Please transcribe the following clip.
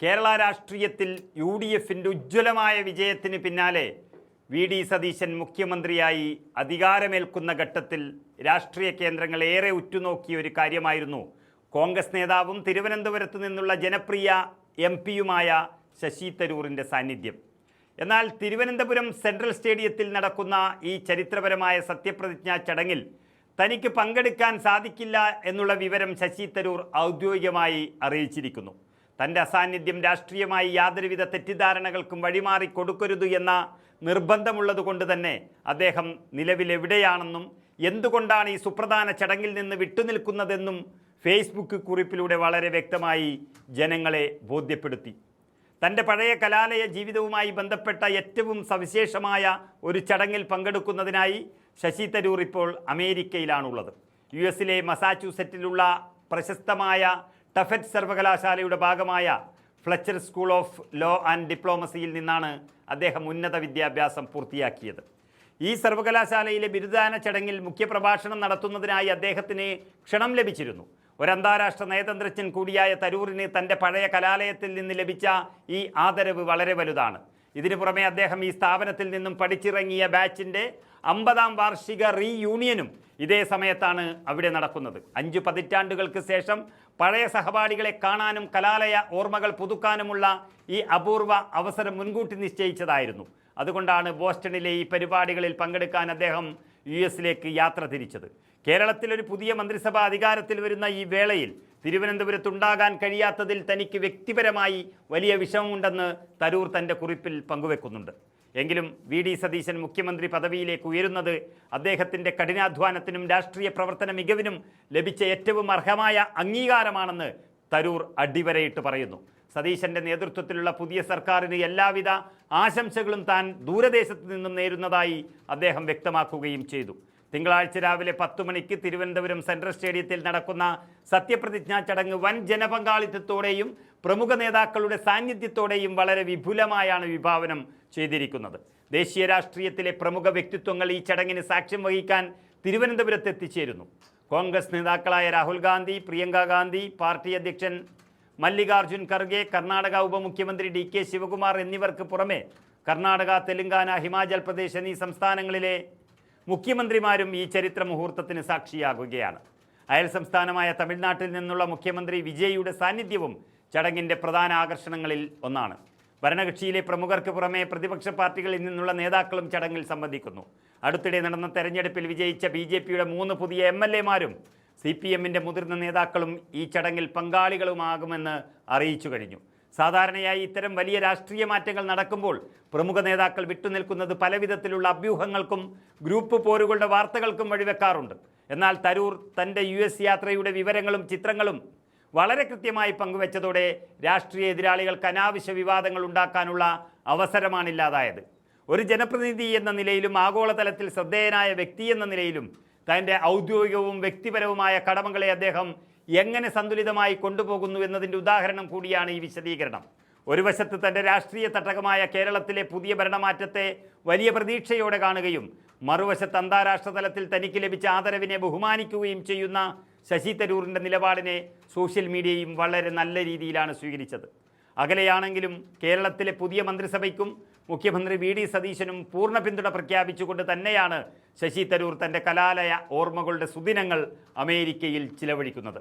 കേരള രാഷ്ട്രീയത്തിൽ യു.ഡി.എഫിൻ്റെ ഉജ്ജ്വലമായ വിജയത്തിന് പിന്നാലെ വി.ഡി. സതീശൻ മുഖ്യമന്ത്രിയായി അധികാരമേൽക്കുന്ന ഘട്ടത്തിൽ രാഷ്ട്രീയ കേന്ദ്രങ്ങൾ ഏറെ ഉറ്റുനോക്കിയ ഒരു കാര്യമായിരുന്നു കോൺഗ്രസ് നേതാവും തിരുവനന്തപുരത്ത് നിന്നുള്ള ജനപ്രിയ എം.പിയുമായ ശശി തരൂരിൻ്റെ സാന്നിധ്യം. എന്നാൽ തിരുവനന്തപുരം സെൻട്രൽ സ്റ്റേഡിയത്തിൽ നടക്കുന്ന ഈ ചരിത്രപരമായ സത്യപ്രതിജ്ഞാ ചടങ്ങിൽ തനിക്ക് പങ്കെടുക്കാൻ സാധിക്കില്ല എന്നുള്ള വിവരം ശശി തരൂർ ഔദ്യോഗികമായി അറിയിച്ചിരിക്കുന്നു. തൻ്റെ അസാന്നിധ്യം രാഷ്ട്രീയമായി യാതൊരുവിധ തെറ്റിദ്ധാരണകൾക്കും വഴിമാറി കൊടുക്കരുത് എന്ന നിർബന്ധമുള്ളതുകൊണ്ട് തന്നെ അദ്ദേഹം നിലവിലെവിടെയാണെന്നും എന്തുകൊണ്ടാണ് ഈ സുപ്രധാന ചടങ്ങിൽ നിന്ന് വിട്ടുനിൽക്കുന്നതെന്നും ഫേസ്ബുക്ക് കുറിപ്പിലൂടെ വളരെ വ്യക്തമായി ജനങ്ങളെ ബോധ്യപ്പെടുത്തി. തൻ്റെ പഴയ കലാലയ ജീവിതവുമായി ബന്ധപ്പെട്ട ഏറ്റവും സവിശേഷമായ ഒരു ചടങ്ങിൽ പങ്കെടുക്കുന്നതിനായി ശശി തരൂർ ഇപ്പോൾ അമേരിക്കയിലാണുള്ളത്. യു.എസിലെ മസാച്യൂസെറ്റിലുള്ള പ്രശസ്തമായ ടഫറ്റ് സർവകലാശാലയുടെ ഭാഗമായ Fletcher school of law and ഡിപ്ലോമസിയിൽ നിന്നാണ് അദ്ദേഹം ഉന്നത വിദ്യാഭ്യാസം പൂർത്തിയാക്കിയത്. ഈ സർവകലാശാലയിലെ ബിരുദദാന ചടങ്ങിൽ മുഖ്യപ്രഭാഷണം നടത്തുന്നതിനായി അദ്ദേഹത്തിന് ക്ഷണം ലഭിച്ചിരുന്നു. ഒരു അന്താരാഷ്ട്ര നയതന്ത്രജ്ഞൻ കൂടിയായ തരൂരിന് തൻ്റെ പഴയ കലാലയത്തിൽ നിന്ന് ലഭിച്ച ഈ ആദരവ് വളരെ വലുതാണ്. ഇതിനു പുറമെ അദ്ദേഹം ഈ സ്ഥാപനത്തിൽ നിന്നും പഠിച്ചിറങ്ങിയ ബാച്ചിൻ്റെ 50ാം വാർഷിക റീയൂണിയനും ഇതേ സമയത്താണ് അവിടെ നടക്കുന്നത്. 5 പതിറ്റാണ്ടുകൾക്ക് ശേഷം പഴയ സഹപാഠികളെ കാണാനും കലാലയ ഓർമ്മകൾ പുതുക്കാനുമുള്ള ഈ അപൂർവ അവസരം മുൻകൂട്ടി നിശ്ചയിച്ചതായിരുന്നു. അതുകൊണ്ടാണ് ബോസ്റ്റണിലെ ഈ പരിപാടികളിൽ പങ്കെടുക്കാൻ അദ്ദേഹം യു.എസിലേക്ക് യാത്ര തിരിച്ചത്. കേരളത്തിലൊരു പുതിയ മന്ത്രിസഭ അധികാരത്തിൽ വരുന്ന ഈ വേളയിൽ തിരുവനന്തപുരത്തുണ്ടാകാൻ കഴിയാത്തതിൽ തനിക്ക് വ്യക്തിപരമായി വലിയ വിഷമമുണ്ടെന്ന് തരൂർ തൻ്റെ കുറിപ്പിൽ പങ്കുവെക്കുന്നുണ്ട്. എങ്കിലും വി.ഡി. സതീശൻ മുഖ്യമന്ത്രി പദവിയിലേക്ക് ഉയരുന്നത് അദ്ദേഹത്തിൻ്റെ കഠിനാധ്വാനത്തിനും രാഷ്ട്രീയ പ്രവർത്തന മികവിനും ലഭിച്ച ഏറ്റവും അർഹമായ അംഗീകാരമാണെന്ന് തരൂർ അടിവരയിട്ട് പറയുന്നു. സതീശൻ്റെ നേതൃത്വത്തിലുള്ള പുതിയ സർക്കാരിന് എല്ലാവിധ ആശംസകളും താൻ ദൂരദേശത്ത് നിന്നും നേരുന്നതായി അദ്ദേഹം വ്യക്തമാക്കുകയും ചെയ്തു. തിങ്കളാഴ്ച രാവിലെ 10 മണിക്ക് തിരുവനന്തപുരം സെൻട്രൽ സ്റ്റേഡിയത്തിൽ നടക്കുന്ന സത്യപ്രതിജ്ഞാ ചടങ്ങ് വൻ ജനപങ്കാളിത്തത്തോടെയും പ്രമുഖ നേതാക്കളുടെ സാന്നിധ്യത്തോടെയും വളരെ വിപുലമായാണ് വിഭാവനം ചെയ്തിരിക്കുന്നത്. ദേശീയ രാഷ്ട്രീയത്തിലെ പ്രമുഖ വ്യക്തിത്വങ്ങൾ ഈ ചടങ്ങിന് സാക്ഷ്യം വഹിക്കാൻ തിരുവനന്തപുരത്ത് എത്തിച്ചേരുന്നു. കോൺഗ്രസ് നേതാക്കളായ രാഹുൽ ഗാന്ധി, പ്രിയങ്ക ഗാന്ധി, പാർട്ടി അധ്യക്ഷൻ മല്ലികാർജുൻ ഖർഗെ, കർണാടക ഉപമുഖ്യമന്ത്രി ഡി.കെ. ശിവകുമാർ എന്നിവർക്ക് പുറമെ കർണാടക, തെലങ്കാന, ഹിമാചൽ പ്രദേശ് എന്നീ സംസ്ഥാനങ്ങളിലെ മുഖ്യമന്ത്രിമാരും ഈ ചരിത്ര മുഹൂർത്തത്തിന് സാക്ഷിയാകുകയാണ്. അയൽ സംസ്ഥാനമായ തമിഴ്നാട്ടിൽ നിന്നുള്ള മുഖ്യമന്ത്രി വിജയിയുടെ സാന്നിധ്യവും ചടങ്ങിൻ്റെ പ്രധാന ആകർഷണങ്ങളിൽ ഒന്നാണ്. ഭരണകക്ഷിയിലെ പ്രമുഖർക്ക് പുറമെ പ്രതിപക്ഷ പാർട്ടികളിൽ നിന്നുള്ള നേതാക്കളും ചടങ്ങിൽ സംബന്ധിക്കുന്നു. അടുത്തിടെ നടന്ന തെരഞ്ഞെടുപ്പിൽ വിജയിച്ച ബി.ജെ.പിയുടെ 3 പുതിയ എം.എൽ.എമാരും CPM-ന്റെ മുതിർന്ന നേതാക്കളും ഈ ചടങ്ങിൽ പങ്കാളികളുമാകുമെന്ന് അറിയിച്ചു കഴിഞ്ഞു. സാധാരണയായി ഇത്തരം വലിയ രാഷ്ട്രീയ മാറ്റങ്ങൾ നടക്കുമ്പോൾ പ്രമുഖ നേതാക്കൾ വിട്ടുനിൽക്കുന്നത് പലവിധത്തിലുള്ള അഭ്യൂഹങ്ങൾക്കും ഗ്രൂപ്പ് പോരുകളുടെ വാർത്തകൾക്കും വഴിവെക്കാറുണ്ട്. എന്നാൽ തരൂർ തൻ്റെ US യാത്രയുടെ വിവരങ്ങളും ചിത്രങ്ങളും വളരെ കൃത്യമായി പങ്കുവെച്ചതോടെ രാഷ്ട്രീയ എതിരാളികൾക്ക് അനാവശ്യ വിവാദങ്ങൾ ഉണ്ടാക്കാനുള്ള അവസരമാണില്ലാതായത്. ഒരു ജനപ്രതിനിധി എന്ന നിലയിലും ആഗോളതലത്തിൽ ശ്രദ്ധേയനായ വ്യക്തി എന്ന നിലയിലും തൻ്റെ ഔദ്യോഗികവും വ്യക്തിപരവുമായ കടമകളെ അദ്ദേഹം എങ്ങനെ സന്തുലിതമായി കൊണ്ടുപോകുന്നു എന്നതിൻ്റെ ഉദാഹരണം കൂടിയാണ് ഈ വിശദീകരണം. ഒരു വശത്ത് തൻ്റെ രാഷ്ട്രീയ തട്ടകമായ കേരളത്തിലെ പുതിയ ഭരണമാറ്റത്തെ വലിയ പ്രതീക്ഷയോടെ കാണുകയും മറുവശത്ത് അന്താരാഷ്ട്ര തലത്തിൽ തനിക്ക് ലഭിച്ച ആദരവിനെ ബഹുമാനിക്കുകയും ചെയ്യുന്ന ശശി തരൂരിൻ്റെ നിലപാടിനെ സോഷ്യൽ മീഡിയയും വളരെ നല്ല രീതിയിലാണ് സ്വീകരിച്ചത്. അകലെയാണെങ്കിലും കേരളത്തിലെ പുതിയ മന്ത്രിസഭയ്ക്കും മുഖ്യമന്ത്രി വി.ഡി. സതീശനും പൂർണ്ണ പിന്തുണ പ്രഖ്യാപിച്ചുകൊണ്ട് തന്നെയാണ് ശശി തരൂർ തൻ്റെ കലാലയ ഓർമ്മകളുടെ സുദിനങ്ങൾ അമേരിക്കയിൽ ചിലവഴിക്കുന്നത്.